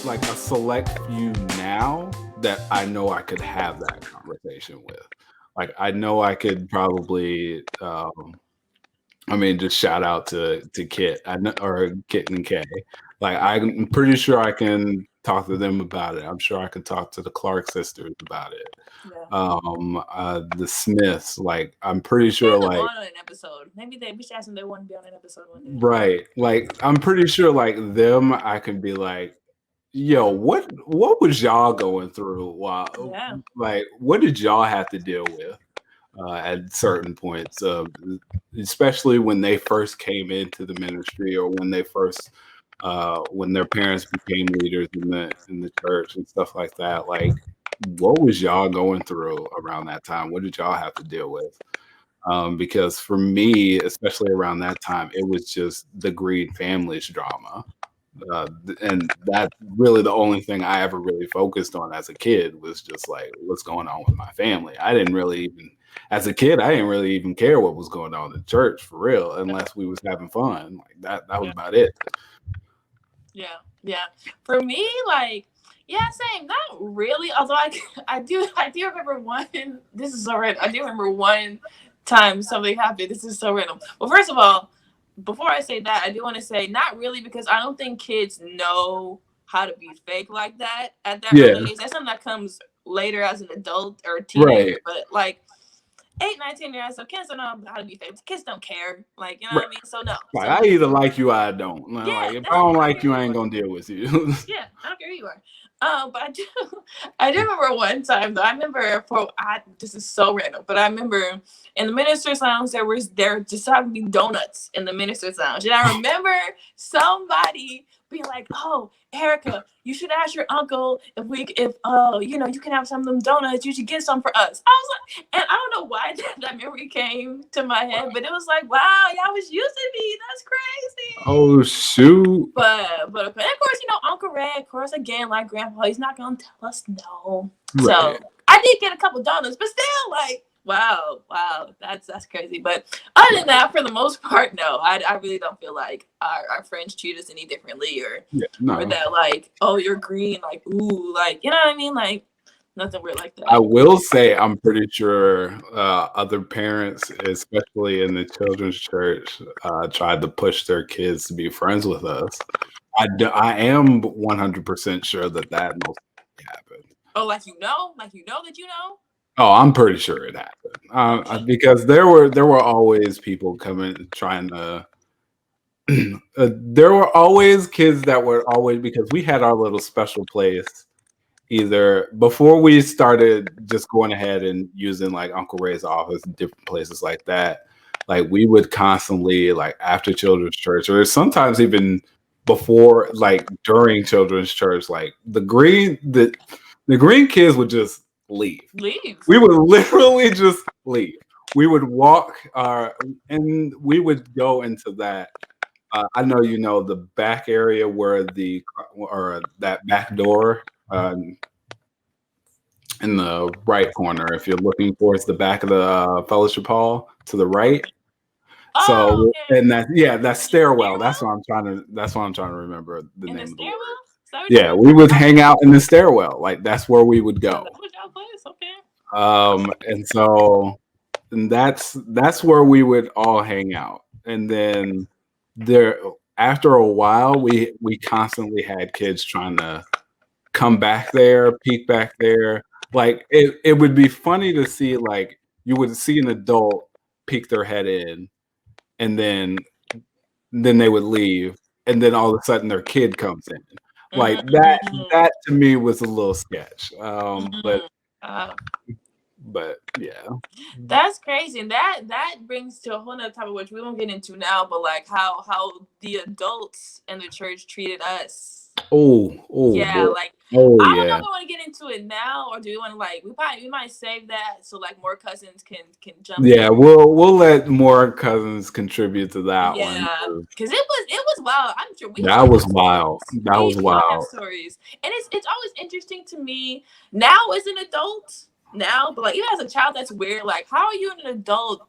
like a select few now that I know I could have that conversation with. Like I know I could probably I mean, just shout out to Kit, I know, or Kit and K. Like I'm pretty sure I can talk to them about it. I'm sure I can talk to the Clark sisters about it. Yeah. The Smiths. Like I'm pretty Get sure. them Like on an episode. Maybe we should ask them they want to be on an episode one day. right. Like I'm pretty sure. Like them, I can be like, yo, what was y'all going through? While Yeah. like, what did y'all have to deal with? At certain points, especially when they first came into the ministry, or when they first, when their parents became leaders in the church and stuff like that. Like, what was y'all going through around that time? What did y'all have to deal with? Because for me, especially around that time, it was just the Green families drama. And that's really the only thing I ever really focused on as a kid, was just like what's going on with my family. I didn't really even, as a kid, I didn't really even care what was going on in church for real, unless we was having fun. Like that was Yeah. about it. Yeah. Yeah. For me, like, yeah, same. Not really. Although I do remember one. This is so random. I do remember one time something happened. This is so random. Well, first of all, before I say that, I do want to say not really, because I don't think kids know how to be fake like that at that Yeah, early age. That's something that comes later as an adult or a teenager. right, But like 8, 19 years old, so kids don't know how to be fake. Kids don't care. Like, you know what right. I mean? So no. Like So I no. either like you or I don't. Like Yeah, if I that's it. don't I don't like care you, who I you ain't are. gonna deal with you. Yeah, I don't care who you are. But I do remember one time though. I remember this is so random, but I remember in the minister's lounge there just happened to be donuts in the minister's lounge, and I remember somebody being like, "Oh, Erica, you should ask your uncle if you can have some of them donuts. You should get some for us." I was like, and I don't know why that memory came to my head, but it was like, wow, y'all was using me. That's crazy. Oh shoot! But of course, Uncle Red, of course, again, like Grandpa, he's not gonna tell us no. Right. So I did get a couple donuts, but still, like, wow, that's crazy. But other than that, for the most part, no, I really don't feel like our friends treat us any differently, Yeah. or No. that like, oh, you're green, like, ooh, like, you know what I mean, like nothing weird like I that. will say I'm pretty sure other parents, especially in the children's church, tried to push their kids to be friends with us. I am 100% sure that most happened. Oh, like that you know. Oh, I'm pretty sure it happened Okay. because there were always people coming trying to. There were always kids that were always, because we had our little special place either before we started just going ahead and using like Uncle Ray's office and different places like that. Like we would constantly, like after children's church, or sometimes even before, like during children's church, like the green kids would just leave. Leave. We would literally just leave. We would walk and we would go into that. I know you know the back area where the or that back door, in the right corner if you're looking towards the back of the fellowship hall to the right. Oh, So okay. and that, yeah, that In the stairwell, stairwell. that's what I'm trying to remember the In the name of the word. stairwell. Is that what you're Yeah, talking we would about? hang out in the stairwell. Like that's where we would Oh, that go. was y'all place. Okay. And so and that's where we would all hang out. And then there, after a while, we constantly had kids trying to come back there, peek back there. Like it would be funny to see, like you would see an adult peek their head in, and then they would leave, and then all of a sudden their kid comes in. Like Mm, that to me was a little sketch. mm. Uh, But yeah. that's crazy, and that brings to a whole nother topic which we won't get into now. But like how the adults in the church treated us. Oh Yeah, boy. like Oh I don't know yeah. if we want to get into it now, or do we want to like we might save that so like more cousins can jump in. Yeah, we'll let more cousins contribute to that one. Yeah, because it was wild. I'm sure we That all have was wild. stories. That We was all have wild. stories, and it's always interesting to me now as an adult now, but like even as a child, that's weird. Like, how are you an adult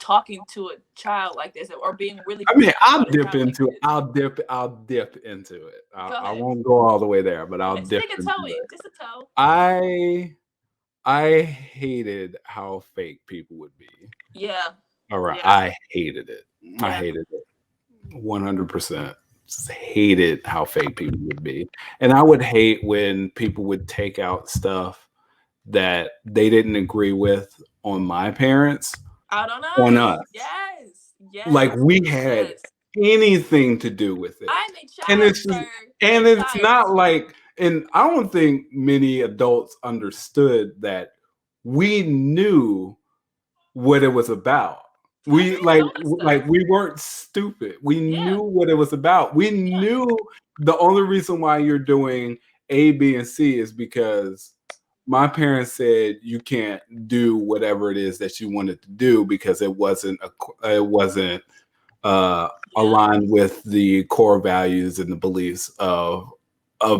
talking to a child like this or being really I mean, concerned about a child like this. I'll dip into it. Go I ahead. won't go all the way there, but I'll And dip stick a into toe in, it. just a toe. I I hated how fake people would be. Yeah. All right, Yeah. I hated it. I Yeah. hated it 100%. Just hated how fake people would be, and I would hate when people would take out stuff that they didn't agree with on my parents Out on on us. us. Yes. Like Yes. we had Yes. anything to do with it. I'm a And child, it's just, sir. and A it's child. not like, and I don't think many adults understood that we knew what it was about. We we weren't stupid. We knew what it was about. We knew the only reason why you're doing A, B, and C is because my parents said you can't do whatever it is that you wanted to do because it wasn't aligned with the core values and the beliefs of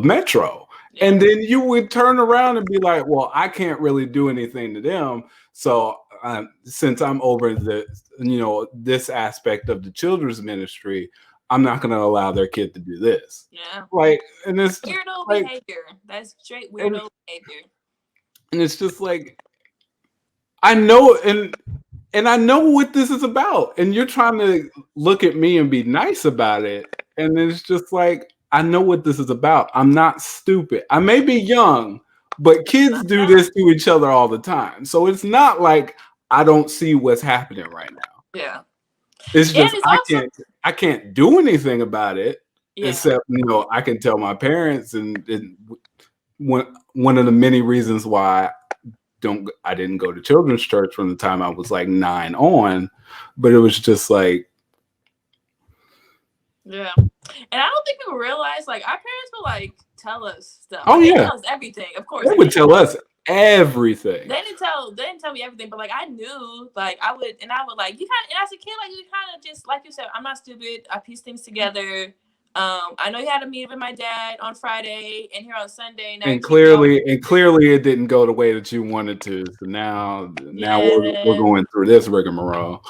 Metro. Yeah. And then you would turn around and be like, well, I can't really do anything to them. So since I'm over this aspect of the children's ministry, I'm not going to allow their kid to do this. Yeah. Like, and it's Weirdo like, behavior. That's straight weirdo behavior. and it's just like, I know, and I know what this is about. And you're trying to look at me and be nice about it. And it's just like, I know what this is about. I'm not stupid. I may be young, but kids do this to each other all the time. So it's not like I don't see what's happening right now. Yeah. It's just I can't do anything about it except I can tell my parents, and one of the many reasons why I didn't go to children's church from the time I was like 9 on, but it was just like, yeah. And I don't think people realize, like, our parents would like tell us stuff. Oh, like, yeah. They tell us everything, of course. They would tell us everything. They didn't tell me everything, but like I knew, like I would like, you kind of, and as a kid, like you kind of just, like you said, I'm not stupid. I piece things together. I know you had a meeting with my dad on Friday and here on Sunday. And clearly it didn't go the way that you wanted to. So now we're going through this rigmarole.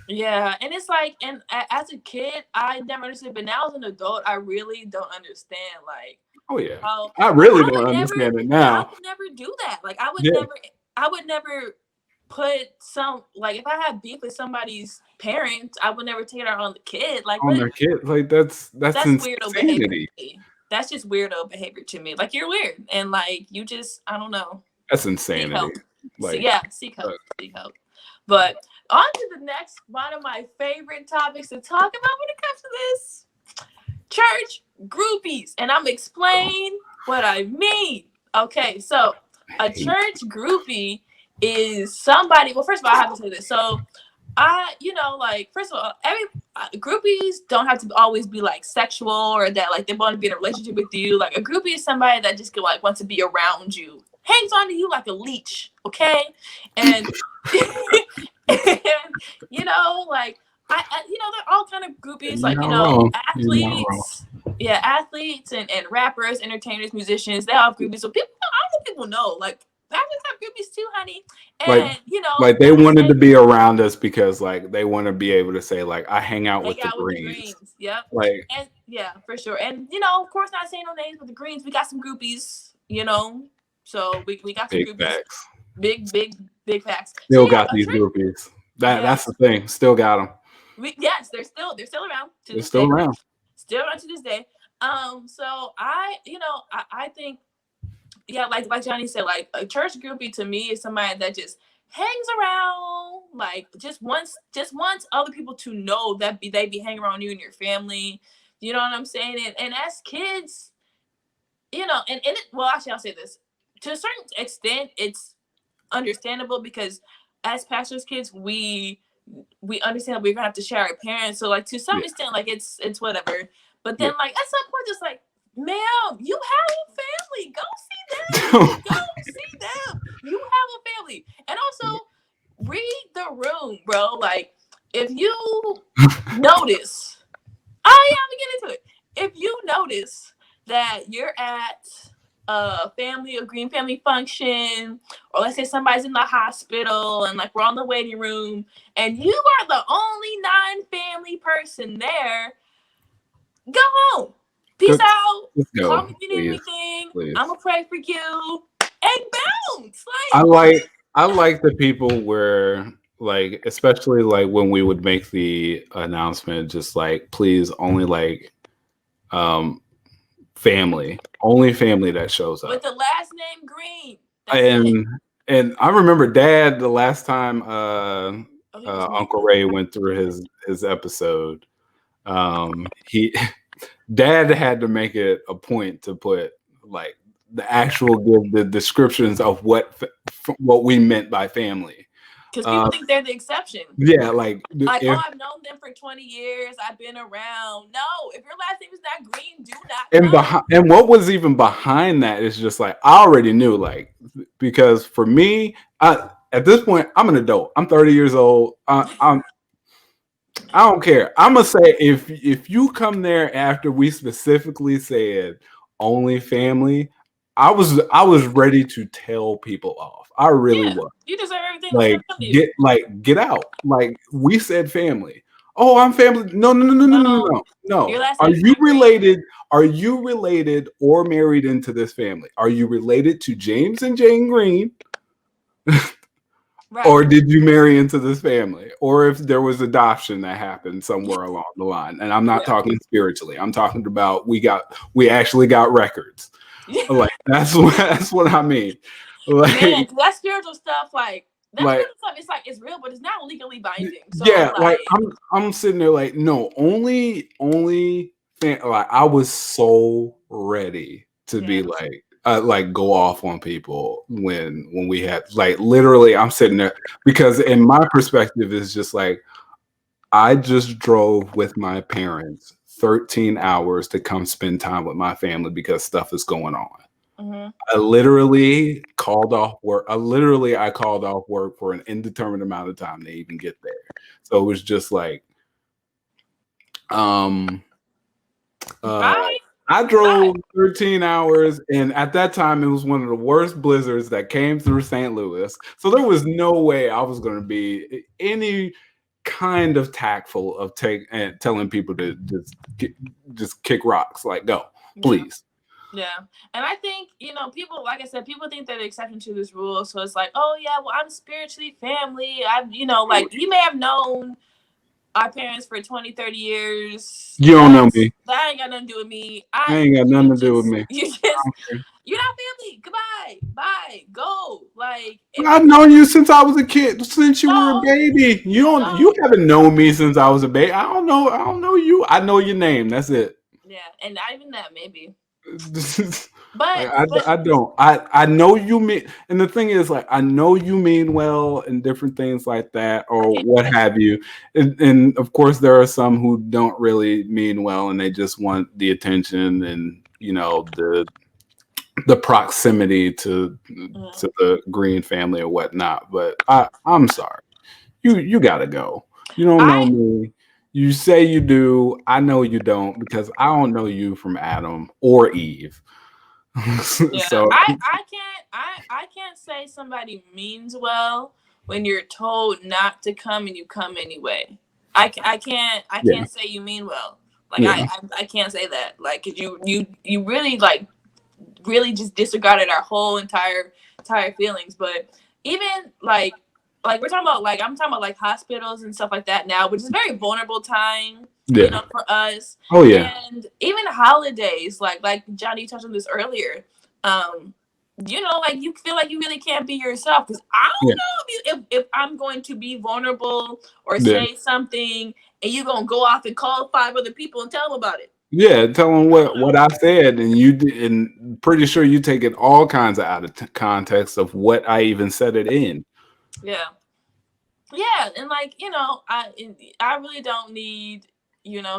Yeah, and it's like, and as a kid, I never understood, but now as an adult, I really don't understand. Like, oh yeah, I really don't understand it now. I would never do that. Like, I would never put like, if I had beef with somebody's parents, I would never take it out on the kid. Like, on their kid, like that's weirdo behavior. That's just weirdo behavior to me. Like, you're weird, and like you just, I don't know. That's insanity. Like, seek help. Seek help. But on to the next one of my favorite topics to talk about when it comes to this: church groupies. And I'm explain what I mean. Okay, so a church groupie is somebody. Well, first of all, I have to say this. So first of all, groupies don't have to always be like sexual or that like they want to be in a relationship with you. Like, a groupie is somebody that just like wants to be around you, hangs on to you like a leech, okay? And like they're all kind of groupies, like athletes, athletes and rappers, entertainers, musicians. They all have groupies. So people know, like, athletes have groupies too, honey. And like they wanted to be around us because like they want to be able to say like I hang out with the Greens. Yep. Like, and yeah, for sure. And of course, not saying no names, but the Greens, we got some groupies. So we got some big groupies. Facts. Big facts. Still got these groupies. That's the thing. Still got them. They're still around. They're still around. Still around to this day. So I think, like Johnny said, like, a church groupie to me is somebody that just hangs around, like, just wants other people to know that they be hanging around you and your family. You know what I'm saying? And as kids, actually, I'll say this. To a certain extent, it's understandable because as pastors' kids, we understand that we're gonna have to share our parents. So like, to some extent, like, it's whatever. But then like, at some point, just like, ma'am, you have a family. Go see them. You have a family. And also, read the room, bro. Like, if you notice, I'm gonna get into it. If you notice that you're at a green family function, or let's say somebody's in the hospital and like we're on the waiting room and you are the only non-family person there, go home. Peace out. Call me if you need anything. I'm gonna pray for you and bounce. I like the people where, like, especially like when we would make the announcement, just like, please only like family, only family that shows up with the last name Green. And I remember Dad the last time Uncle Ray went through his episode. Dad had to make it a point to put like the descriptions of what we meant by family. Because people think they're the exception. Yeah, like I've known them for 20 years. I've been around. No, if your last name is not Green, do not. And what was even behind that is just like, I already knew, like, because for me, at this point, I'm an adult. I'm 30 years old. I don't care. I'm gonna say if you come there after we specifically said only family, I was ready to tell people off. I really was. You deserve everything. Like get out. Like, we said family. Oh, I'm family. No. Are you related? Are you related or married into this family? Are you related to James and Jane Green? Right. Or did you marry into this family? Or if there was adoption that happened somewhere along the line. And I'm not talking spiritually. I'm talking about we actually got records. Like, that's what I mean. Like, man, that spiritual stuff, like that spiritual stuff, it's like it's real, but it's not legally binding. So, like I'm sitting there like, no, only like, I was so ready to be like go off on people when we had, like, literally I'm sitting there because in my perspective is just like, I just drove with my parents 13 hours to come spend time with my family because stuff is going on. Mm-hmm. I literally called off work. I called off work for an indeterminate amount of time to even get there. So it was just like, I drove 13 hours, and at that time it was one of the worst blizzards that came through St. Louis. So there was no way I was going to be any kind of tactful of telling people to just kick rocks, like, go, please. Yeah. And I think, people, like I said, people think they're the exception to this rule. So it's like, oh yeah, well, I'm spiritually family. Like, you may have known our parents for 20, 30 years. You don't know me. That ain't got nothing to do with me. I ain't got nothing to do with me. You're not family. Goodbye. Bye. Go. Like, I've known you since I was a kid, since you were a baby. You haven't known me since I was a baby. I don't know you. I know your name. That's it. Yeah, and not even that, maybe. I don't. I know you mean, and the thing is, like, I know you mean well and different things like that, or what have you. And of course, there are some who don't really mean well, and they just want the attention and the proximity to the Green family or whatnot. But I'm sorry, you gotta go. You don't know me. You say you do. I know you don't, because I don't know you from Adam or Eve. So I can't say somebody means well when you're told not to come and you come anyway. I can't say you mean well. Like, I can't say that. Like, 'cause you really, like, really just disregarded our whole entire feelings. But even like we're talking about, like, I'm talking about like hospitals and stuff like that now, which is a very vulnerable time, for us. Oh yeah. And even holidays, like Johnny touched on this earlier. Like, you feel like you really can't be yourself, because I don't know if I'm going to be vulnerable or say something and you're gonna go off and call 5 other people and tell them about it. Yeah, tell them what I said, and pretty sure you take it all kinds of out of context of what I even said it in. Yeah, and like, I really don't need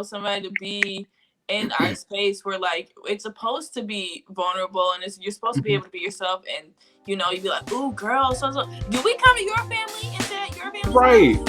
somebody to be in our space where, like, it's supposed to be vulnerable and you're supposed to be able to be yourself, and you'd be like, "Ooh, girl, so do we come to your family and say your family?" Right.